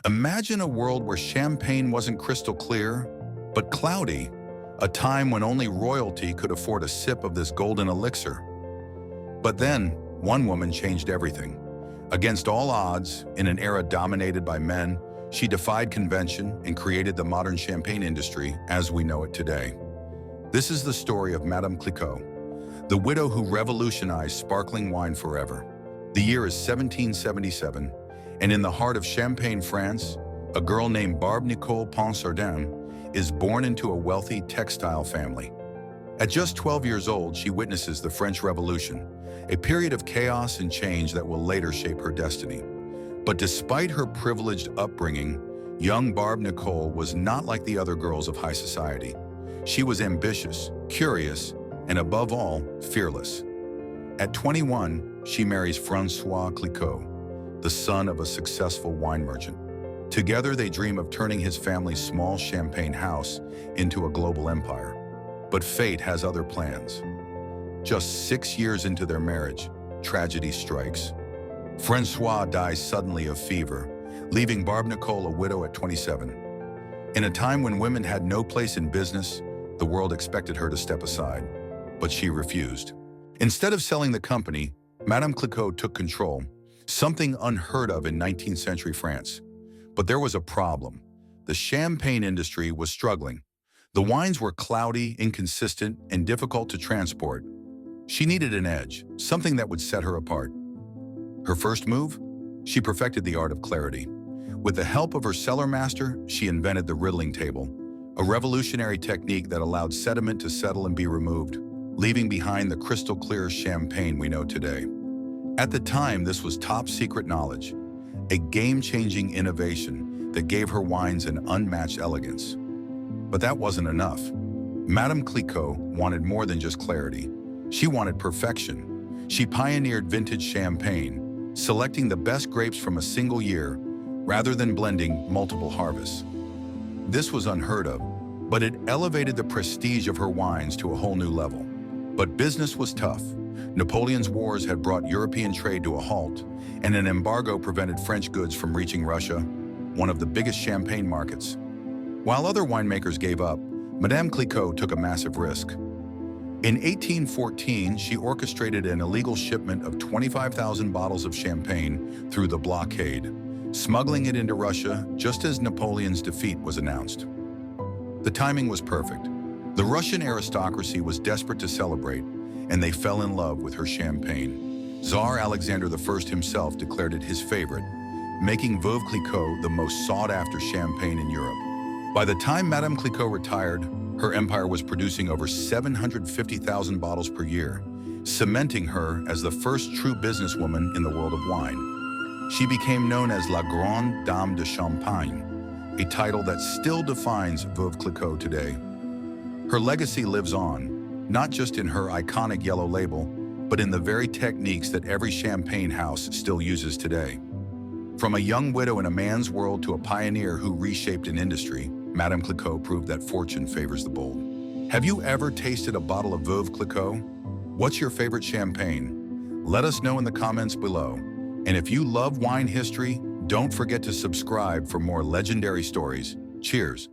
Imagine a world where champagne wasn't crystal clear, but cloudy, a time when only royalty could afford a sip of this golden elixir. But then, one woman changed everything. Against all odds, in an era dominated by men, she defied convention and created the modern champagne industry as we know it today. This is the story of Madame Clicquot, the widow who revolutionized sparkling wine forever. The year is 1777, and in the heart of Champagne, France, a girl named Barbe Nicole Ponsardin is born into a wealthy textile family. At just 12 years old, she witnesses the French Revolution, a period of chaos and change that will later shape her destiny. But despite her privileged upbringing, young Barbe Nicole was not like the other girls of high society. She was ambitious, curious, and above all, fearless. At 21, she marries François Clicquot, the son of a successful wine merchant. Together, they dream of turning his family's small champagne house into a global empire. But fate has other plans. Just 6 years into their marriage, tragedy strikes. François dies suddenly of fever, leaving Barbe Nicole a widow at 27. In a time when women had no place in business, the world expected her to step aside, but she refused. Instead of selling the company, Madame Clicquot took control, something unheard of in 19th century France. But there was a problem. The champagne industry was struggling. The wines were cloudy, inconsistent, and difficult to transport. She needed an edge, something that would set her apart. Her first move? She perfected the art of clarity. With the help of her cellar master, she invented the riddling table, a revolutionary technique that allowed sediment to settle and be removed, leaving behind the crystal-clear champagne we know today. At the time, this was top-secret knowledge, a game-changing innovation that gave her wines an unmatched elegance. But that wasn't enough. Madame Clicquot wanted more than just clarity. She wanted perfection. She pioneered vintage champagne, selecting the best grapes from a single year rather than blending multiple harvests. This was unheard of, but it elevated the prestige of her wines to a whole new level. But business was tough. Napoleon's wars had brought European trade to a halt, and an embargo prevented French goods from reaching Russia, one of the biggest champagne markets. While other winemakers gave up, Madame Clicquot took a massive risk. In 1814, she orchestrated an illegal shipment of 25,000 bottles of champagne through the blockade, smuggling it into Russia just as Napoleon's defeat was announced. The timing was perfect. The Russian aristocracy was desperate to celebrate, and they fell in love with her champagne. Tsar Alexander I himself declared it his favorite, making Veuve Clicquot the most sought-after champagne in Europe. By the time Madame Clicquot retired, her empire was producing over 750,000 bottles per year, cementing her as the first true businesswoman in the world of wine. She became known as La Grande Dame de Champagne, a title that still defines Veuve Clicquot today. Her legacy lives on, not just in her iconic yellow label, but in the very techniques that every champagne house still uses today. From a young widow in a man's world to a pioneer who reshaped an industry, Madame Clicquot proved that fortune favors the bold. Have you ever tasted a bottle of Veuve Clicquot? What's your favorite champagne? Let us know in the comments below. And if you love wine history, don't forget to subscribe for more legendary stories. Cheers!